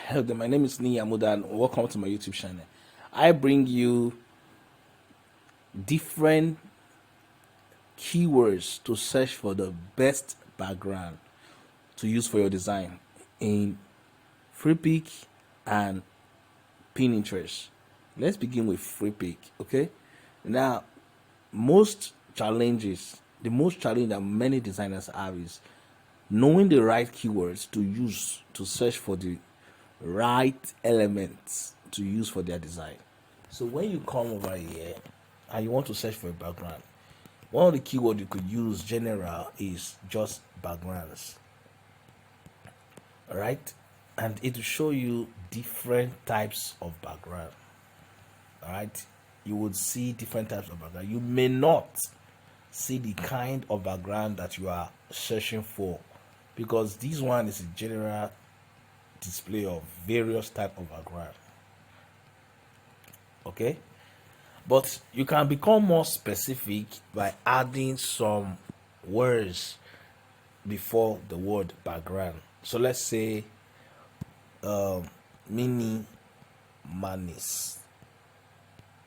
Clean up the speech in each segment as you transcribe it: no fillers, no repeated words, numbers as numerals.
Hello there, my name is Ni Amuda and welcome to my YouTube channel. I bring you different keywords to search for the best background to use for your design in Freepik and Pinterest. Let's begin with Freepik, okay? Now, the most challenge that many designers have is knowing the right keywords to use to search for the right elements to use for their design. So when you come over here and you want to search for a background, one of the keywords you could use general is just backgrounds. All right, and it will show you different types of background. All right, you would see different types of background. You may not see the kind of background that you are searching for, because this one is a general display of various type of background. Okay, but you can become more specific by adding some words before the word background. So let's say mini manis.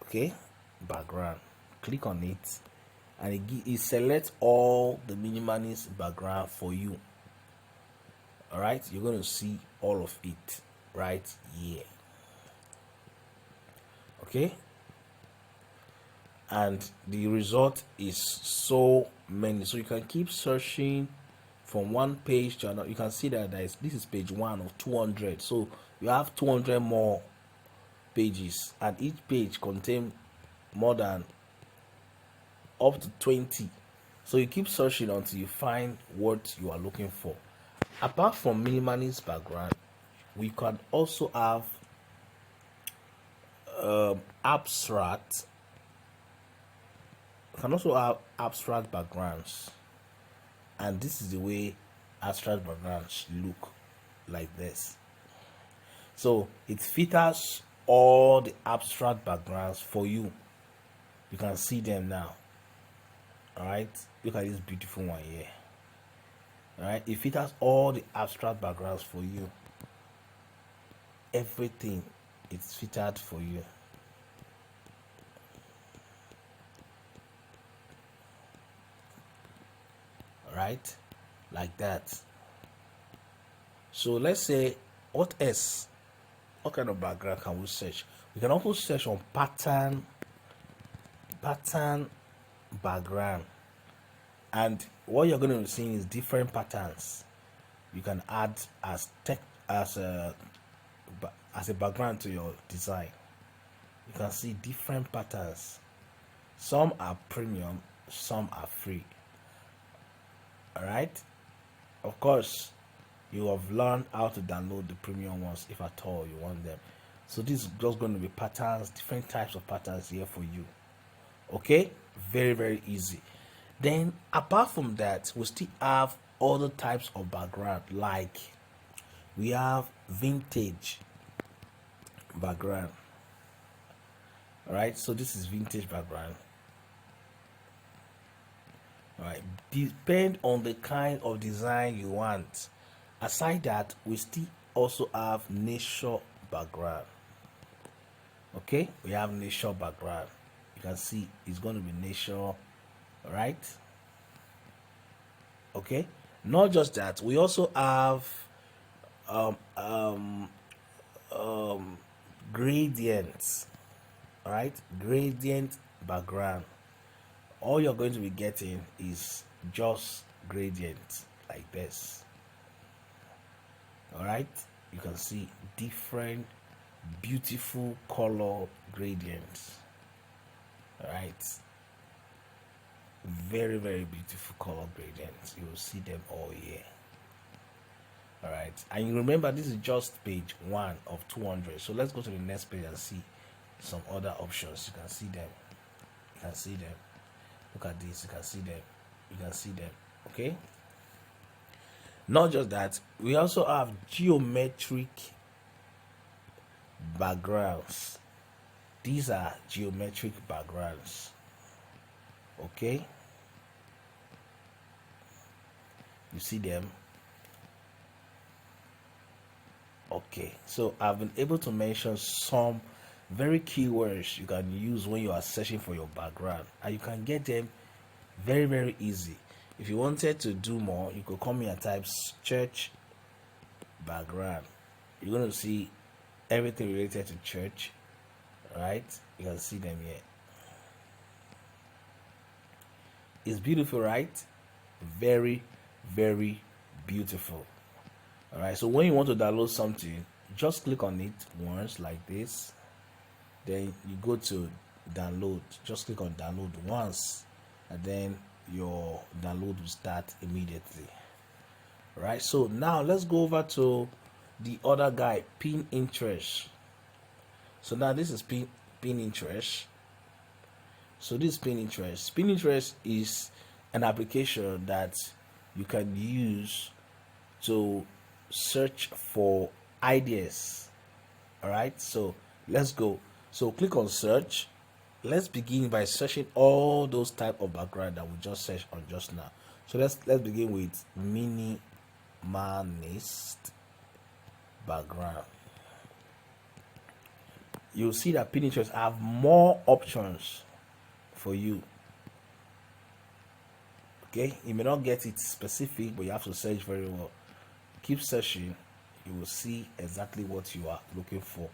Okay, background. Click on it and it selects all the minimalist background for you. All right, you're going to see all of it right here. Okay, and the result is so many, so you can keep searching from one page to another. You can see that this is page 1 of 200, so you have 200 more pages, and each page contains more than up to 20. So you keep searching until you find what you are looking for. Apart from minimalist background, we can also have abstract. We can also have abstract backgrounds, and this is the way abstract backgrounds look like this. So it filters all the abstract backgrounds for you. You can see them now. All right, look at this beautiful one here. All right, it filters all the abstract backgrounds for you. Everything is filtered for you. All right, like that. So let's say, what else? What kind of background can we search? We can also search on pattern background, and what you're going to be seeing is different patterns you can add as a background to your design. You can see different patterns. Some are premium, some are free. All right, of course you have learned how to download the premium ones if at all you want them. So this is just going to be patterns, different types of patterns here for you. Okay, very easy. Then apart from that, we still have other types of background, like we have vintage background. All right, so this is vintage background. All right, depend on the kind of design you want. Aside that, we still also have nature background. Okay, we have nature background. You can see it's going to be nature. All right, okay, not just that, we also have gradients. All right, gradient background. All you're going to be getting is just gradient like this. All right, you can see different beautiful color gradients. All right, very beautiful color gradients. You will see them all here. All right, and you remember this is just page 1 of 200. So let's go to the next page and see some other options. You can see them. You can see them. Look at this. You can see them. You can see them. Okay, not just that, we also have geometric backgrounds. These are geometric backgrounds. Okay, you see them. Okay, so I've been able to mention some very keywords you can use when you are searching for your background, and you can get them very easy. If you wanted to do more, you could come here and type church background. You're going to see everything related to church, right? You can see them here. It's beautiful, right? Very beautiful. All right, so when you want to download something, just click on it once like this, then you go to download. Just click on download once, and then your download will start immediately. All right, so now let's go over to the other guy, Pinterest. So now this is Pinterest. So this Pinterest. Pinterest is an application that you can use to search for ideas. All right, so let's go. So click on search. Let's begin by searching all those type of background that we just searched on just now. So let's begin with minimalist background. You'll see that Pinterest have more options for you. Okay, you may not get it specific, but you have to search very well. Keep searching, you will see exactly what you are looking for.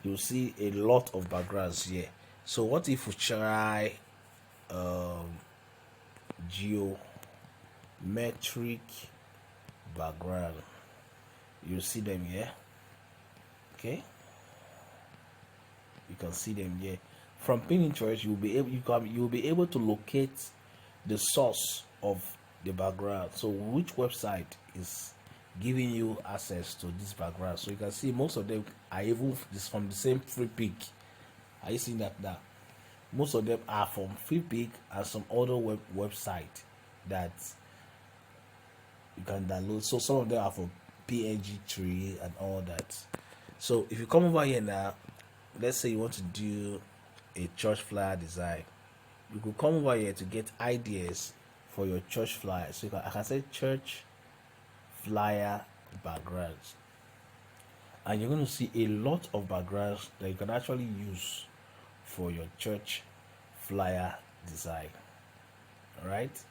You'll see a lot of backgrounds here. So what if we try geometric background? You'll see them here. Okay, you can see them here. From Pinterest, you'll be able to locate the source of the background. So which website is giving you access to this background? So you can see most of them are even from the same Freepik. Are you seeing that now? Most of them are from Freepik and some other website that you can download. So some of them are from PNG tree and all that. So if you come over here now, let's say you want to do a church flyer design, you could come over here to get ideas for your church flyer. So I can say church flyer backgrounds, and you're going to see a lot of backgrounds that you can actually use for your church flyer design. All right,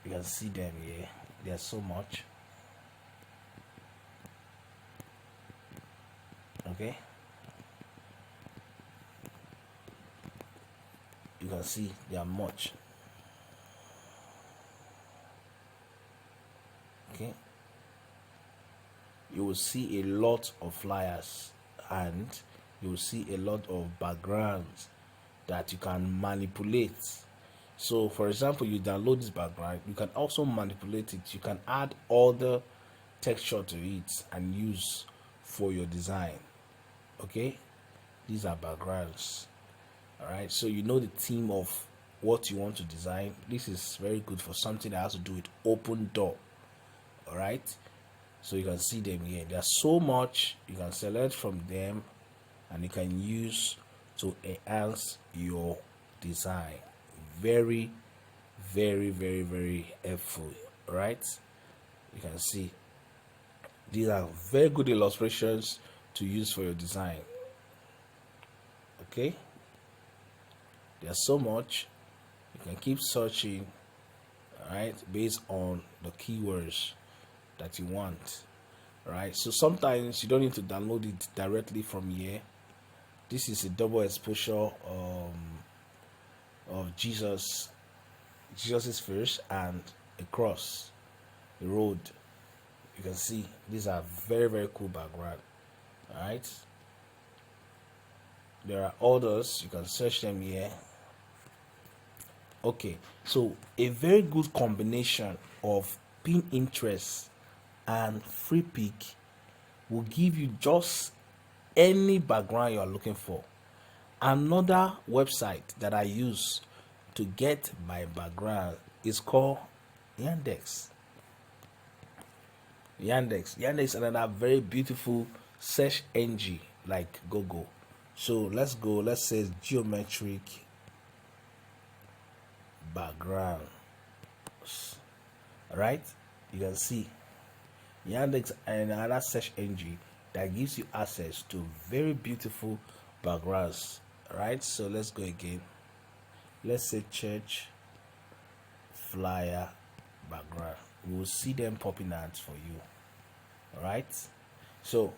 you can see them here. There's so much. Okay, you can see there are much. Okay, you will see a lot of flyers, and you will see a lot of backgrounds that you can manipulate. So for example, you download this background, you can also manipulate it. You can add other texture to it and use for your design. Okay, these are backgrounds. All right, so you know the theme of what you want to design. This is very good for something that has to do with open door. All right, so you can see them here. There's so much you can select from them, and you can use to enhance your design. Very helpful. All right, you can see these are very good illustrations to use for your design. Okay, there's so much you can keep searching, all right, based on the keywords that you want. Right, so sometimes you don't need to download it directly from here. This is a double exposure of Jesus's face and a cross, a road. You can see these are very cool background. All right, there are others, you can search them here. Okay, so a very good combination of Pinterest and Freepik will give you just any background you are looking for. Another website that I use to get my background is called Yandex. Yandex is another very beautiful search engine like Google. So let's go. Let's say geometric background. All right, you can see Yandex and another search engine that gives you access to very beautiful backgrounds. Right, so let's go again. Let's say church flyer background. You will see them popping out for you. All right, so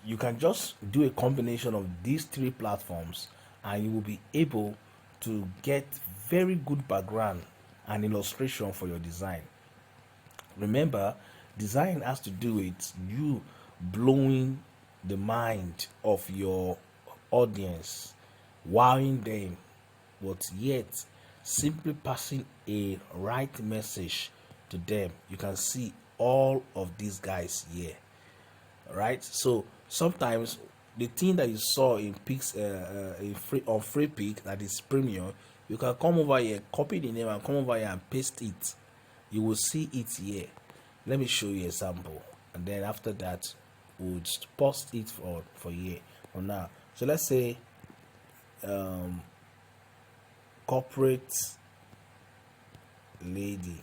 you can just do a combination of these three platforms and you will be able to get very good background and illustration for your design. Remember, design has to do with you blowing the mind of your audience, wowing them, but yet simply passing a right message to them. You can see all of these guys here, right? So sometimes the thing that you saw in Pix, on Freepik, that is premium, you can come over here, copy the name, and come over here and paste it. You will see it here. Let me show you a sample, and then after that, we'll just post it for here for now. So let's say corporate lady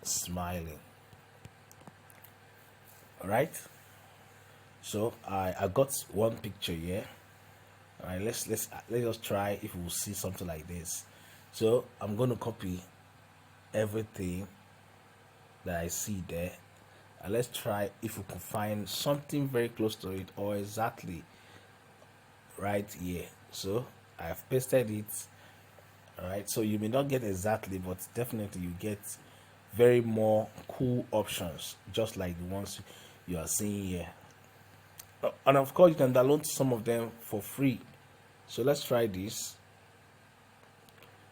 smiling. All right. So I got one picture here. All right, let's just try if we'll see something like this. So I'm going to copy everything that I see there, and let's try if we can find something very close to it or exactly right here. So I've pasted it. All right, so you may not get exactly, but definitely you get very more cool options, just like the ones you are seeing here. And of course, you can download some of them for free. So let's try this.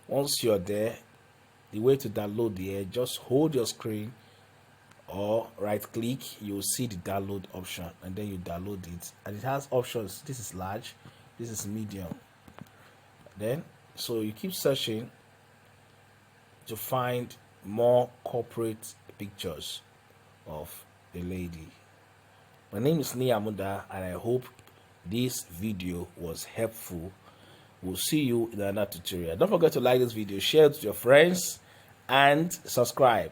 Once you're there, the way to download here, just hold your screen or right click, you'll see the download option, and then you download it, and it has options. This is large, this is medium. Then so you keep searching to find more corporate pictures of the lady. My name is Niyamuda, and I hope this video was helpful. We'll see you in another tutorial. Don't forget to like this video, share it with your friends, and subscribe.